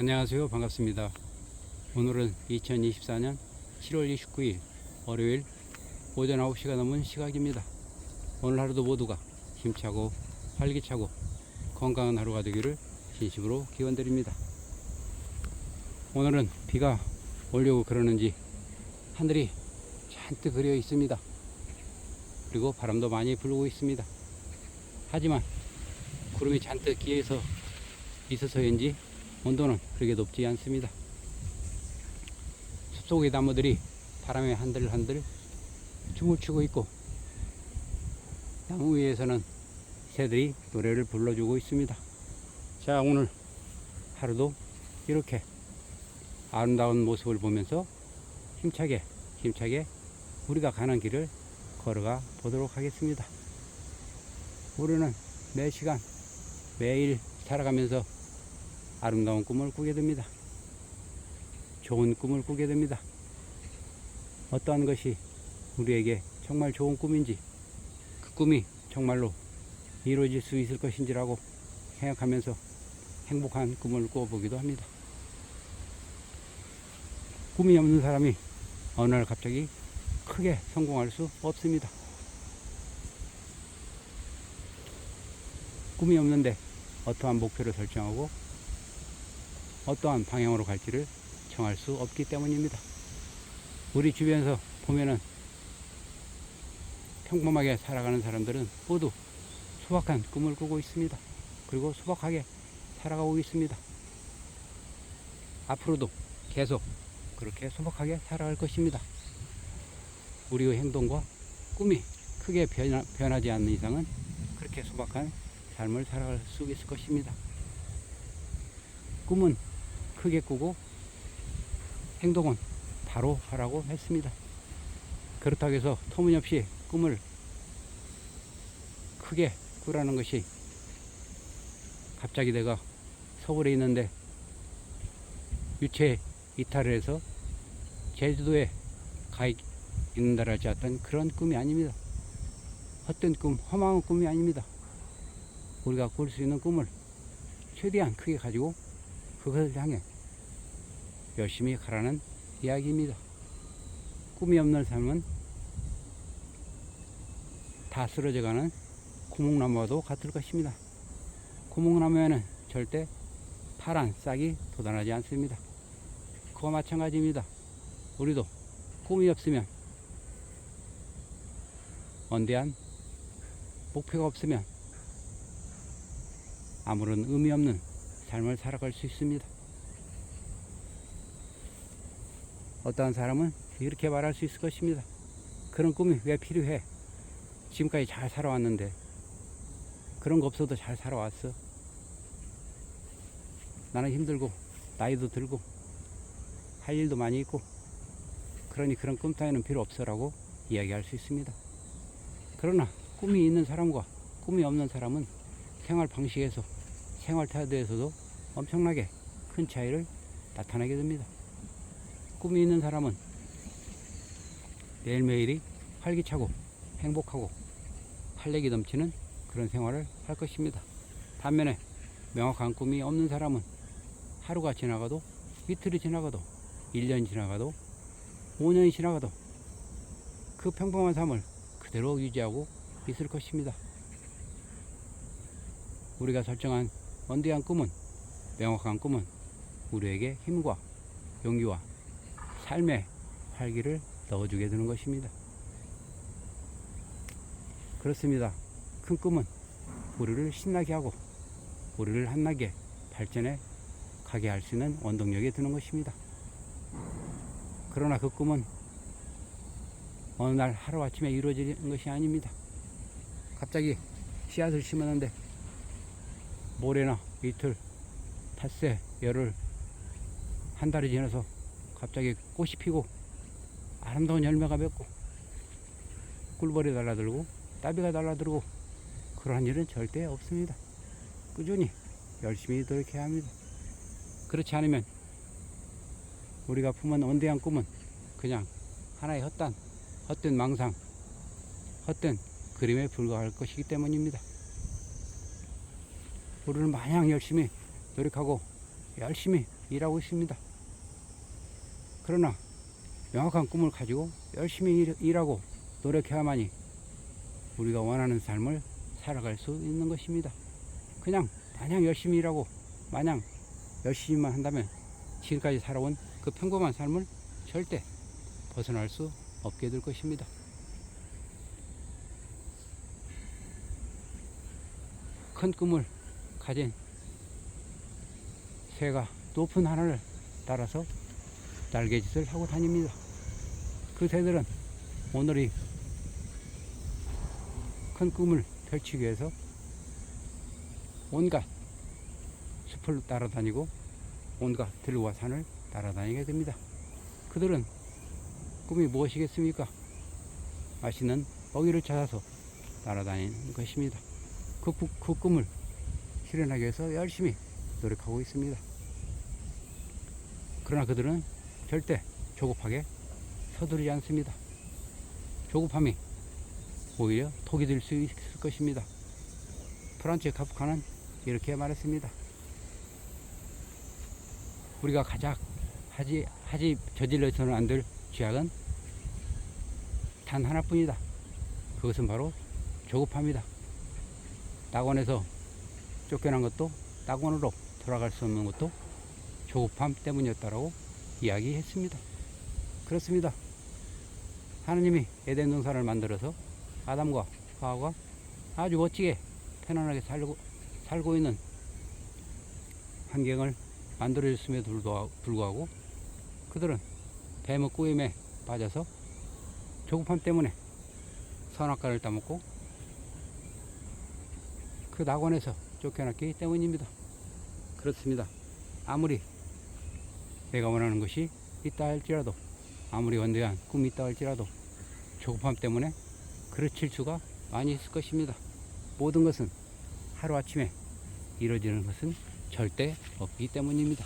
안녕하세요. 반갑습니다. 오늘은 2024년 7월 29일 월요일 오전 9시가 넘은 시각입니다. 오늘 하루도 모두가 힘차고 활기차고 건강한 하루가 되기를 진심으로 기원드립니다. 오늘은 비가 오려고 그러는지 하늘이 잔뜩 그려 있습니다. 그리고 바람도 많이 불고 있습니다. 하지만 구름이 잔뜩 끼어서 있어서인지 온도는 그렇게 높지 않습니다. 숲속의 나무들이 바람에 한들한들 춤을 추고 있고 나무 위에서는 새들이 노래를 불러주고 있습니다. 자, 오늘 하루도 이렇게 아름다운 모습을 보면서 힘차게 우리가 가는 길을 걸어가 보도록 하겠습니다. 우리는 매 시간 매일 살아가면서 아름다운 꿈을 꾸게 됩니다. 좋은 꿈을 꾸게 됩니다. 어떠한 것이 우리에게 정말 좋은 꿈인지, 그 꿈이 정말로 이루어질 수 있을 것인지라고 생각하면서 행복한 꿈을 꾸어보기도 합니다. 꿈이 없는 사람이 어느 날 갑자기 크게 성공할 수 없습니다. 꿈이 없는데 어떠한 목표를 설정하고 어떠한 방향으로 갈지를 정할 수 없기 때문입니다. 우리 주변에서 보면은 평범하게 살아가는 사람들은 모두 소박한 꿈을 꾸고 있습니다. 그리고 소박하게 살아가고 있습니다. 앞으로도 계속 그렇게 소박하게 살아갈 것입니다. 우리의 행동과 꿈이 크게 변하지 않는 이상은 그렇게 소박한 삶을 살아갈 수 있을 것입니다. 꿈은 크게 꾸고 행동은 바로 하라고 했습니다. 그렇다고 해서 터무니없이 꿈을 크게 꾸라는 것이 갑자기 내가 서울에 있는데 유체 이탈을 해서 제주도에 가 있는다랄지 어떤 그런 꿈이 아닙니다. 헛된 꿈, 허망한 꿈이 아닙니다. 우리가 꿀 수 있는 꿈을 최대한 크게 가지고 그것을 향해 열심히 가라는 이야기입니다. 꿈이 없는 삶은 다 쓰러져가는 고목나무와도 같을 것입니다. 고목나무에는 절대 파란 싹이 돋아나지 않습니다. 그와 마찬가지입니다. 우리도 꿈이 없으면, 원대한 목표가 없으면 아무런 의미 없는 삶을 살아갈 수 있습니다. 어떠한 사람은 이렇게 말할 수 있을 것입니다. 그런 꿈이 왜 필요해? 지금까지 잘 살아왔는데 그런 거 없어도 잘 살아왔어. 나는 힘들고 나이도 들고 할 일도 많이 있고 그러니 그런 꿈 따위는 필요 없어라고 이야기할 수 있습니다. 그러나 꿈이 있는 사람과 꿈이 없는 사람은 생활 방식에서, 생활 태도에서도 엄청나게 큰 차이를 나타내게 됩니다. 꿈이 있는 사람은 매일매일이 활기차고 행복하고 활력이 넘치는 그런 생활을 할 것입니다. 반면에 명확한 꿈이 없는 사람은 하루가 지나가도, 이틀이 지나가도, 1년이 지나가도, 5년이 지나가도 그 평범한 삶을 그대로 유지하고 있을 것입니다. 우리가 설정한 원대한 꿈은, 명확한 꿈은 우리에게 힘과 용기와 삶의 활기를 넣어주게 되는 것입니다. 그렇습니다. 큰 꿈은 우리를 신나게 하고 우리를 한나게 발전해 가게 할 수 있는 원동력이 되는 것입니다. 그러나 그 꿈은 어느 날 하루아침에 이루어지는 것이 아닙니다. 갑자기 씨앗을 심었는데 모레나 이틀, 닷새, 열흘, 한 달이 지나서 갑자기 꽃이 피고 아름다운 열매가 맺고 꿀벌이 달라들고 따비가 달라들고 그러한 일은 절대 없습니다. 꾸준히 열심히 노력해야 합니다. 그렇지 않으면 우리가 품은 원대한 꿈은 그냥 하나의 헛된 망상, 헛된 그림에 불과할 것이기 때문입니다. 우리는 마냥 열심히 노력하고 열심히 일하고 있습니다. 그러나 명확한 꿈을 가지고 열심히 일하고 노력해야만이 우리가 원하는 삶을 살아갈 수 있는 것입니다. 그냥 마냥 열심히 일하고 마냥 열심히만 한다면 지금까지 살아온 그 평범한 삶을 절대 벗어날 수 없게 될 것입니다. 큰 꿈을 가진 새가 높은 하늘을 따라서 날개짓을 하고 다닙니다. 그 새들은 오늘이 큰 꿈을 펼치기 위해서 온갖 숲을 따라다니고 온갖 들과 산을 따라다니게 됩니다. 그들은 꿈이 무엇이겠습니까? 맛있는 먹이를 찾아서 따라다니는 것입니다. 그 꿈을 실현하기 위해서 열심히 노력하고 있습니다. 그러나 그들은 절대 조급하게 서두르지 않습니다. 조급함이 오히려 독이 될 수 있을 것입니다. 프란츠 카프카는 이렇게 말했습니다. 우리가 가장 저질러서는 안 될 죄악은 단 하나뿐이다. 그것은 바로 조급함이다. 낙원에서 쫓겨난 것도 낙원으로 돌아갈 수 없는 것도 조급함 때문이었다라고 이야기했습니다. 그렇습니다. 하나님이 에덴 동산을 만들어서 아담과 하와가 아주 멋지게 편안하게 살고 있는 환경을 만들어줬음에도 불구하고 그들은 뱀의 꼬임에 빠져서 조급함 때문에 선악과를 따먹고 그 낙원에서 쫓겨났기 때문입니다. 그렇습니다. 아무리 내가 원하는 것이 있다 할지라도 아무리 원대한 꿈이 있다 할지라도 조급함 때문에 그르칠 수가 많이 있을 것입니다. 모든 것은 하루아침에 이루어지는 것은 절대 없기 때문입니다.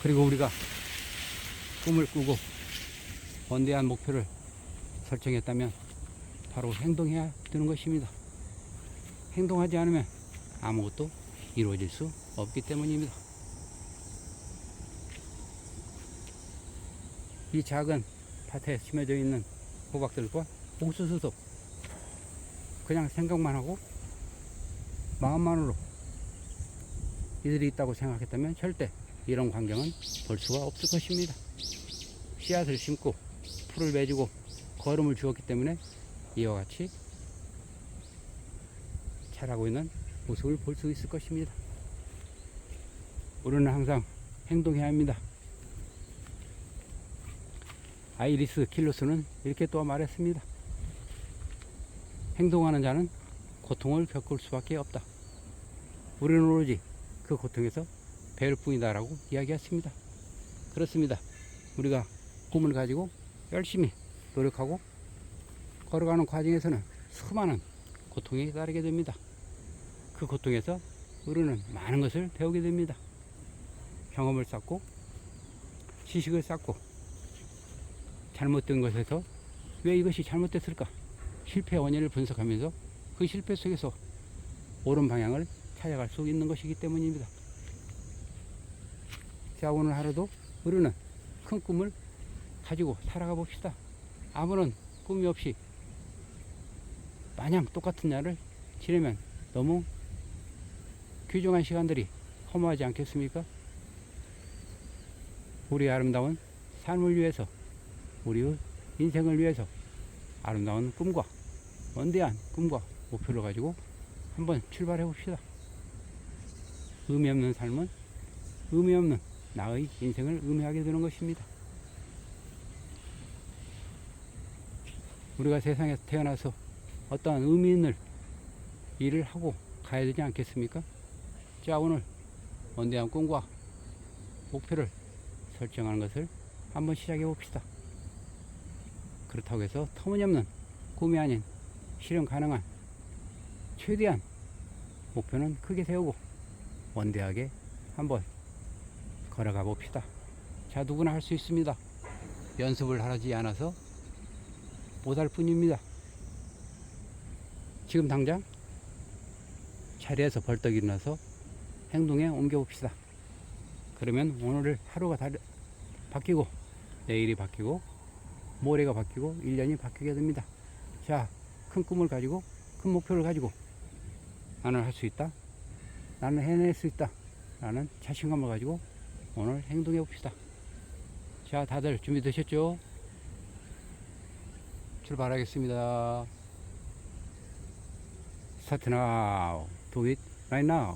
그리고 우리가 꿈을 꾸고 원대한 목표를 설정했다면 바로 행동해야 되는 것입니다. 행동하지 않으면 아무것도 이루어질 수 없기 때문입니다. 이 작은 밭에 심어져 있는 호박들과 옥수수도 그냥 생각만 하고 마음만으로 이들이 있다고 생각했다면 절대 이런 광경은 볼 수가 없을 것입니다. 씨앗을 심고 풀을 맺고 거름을 주었기 때문에 이와 같이 자라고 있는 모습을 볼 수 있을 것입니다. 우리는 항상 행동해야 합니다. 아이리스 킬로스는 이렇게 또 말했습니다. 행동하는 자는 고통을 겪을 수밖에 없다. 우리는 오로지 그 고통에서 배울 뿐이다 라고 이야기했습니다. 그렇습니다. 우리가 꿈을 가지고 열심히 노력하고 걸어가는 과정에서는 수많은 고통이 따르게 됩니다. 그 고통에서 우리는 많은 것을 배우게 됩니다. 경험을 쌓고 지식을 쌓고 잘못된 것에서 왜 이것이 잘못됐을까? 실패 원인을 분석하면서 그 실패 속에서 옳은 방향을 찾아갈 수 있는 것이기 때문입니다. 자, 오늘 하루도 우리는 큰 꿈을 가지고 살아가 봅시다. 아무런 꿈이 없이 마냥 똑같은 날을 지내면 너무 귀중한 시간들이 허무하지 않겠습니까? 우리의 아름다운 삶을 위해서, 우리의 인생을 위해서 아름다운 꿈과 원대한 꿈과 목표를 가지고 한번 출발해 봅시다. 의미 없는 삶은 의미 없는 나의 인생을 의미하게 되는 것입니다. 우리가 세상에 태어나서 어떠한 의미 있는 일을 하고 가야 되지 않겠습니까? 자, 오늘 원대한 꿈과 목표를 설정하는 것을 한번 시작해 봅시다. 그렇다고 해서 터무니없는 꿈이 아닌 실현 가능한 최대한 목표는 크게 세우고 원대하게 한번 걸어가 봅시다. 자, 누구나 할 수 있습니다. 연습을 하지 않아서 못할 뿐입니다. 지금 당장 자리에서 벌떡 일어나서 행동에 옮겨봅시다. 그러면 오늘 하루가 바뀌고 내일이 바뀌고 모레가 바뀌고 1년이 바뀌게 됩니다. 자, 큰 꿈을 가지고 큰 목표를 가지고 나는 할 수 있다. 나는 해낼 수 있다. 라는 자신감을 가지고 오늘 행동해 봅시다. 자, 다들 준비되셨죠? 출발하겠습니다. Start now. Do it right now.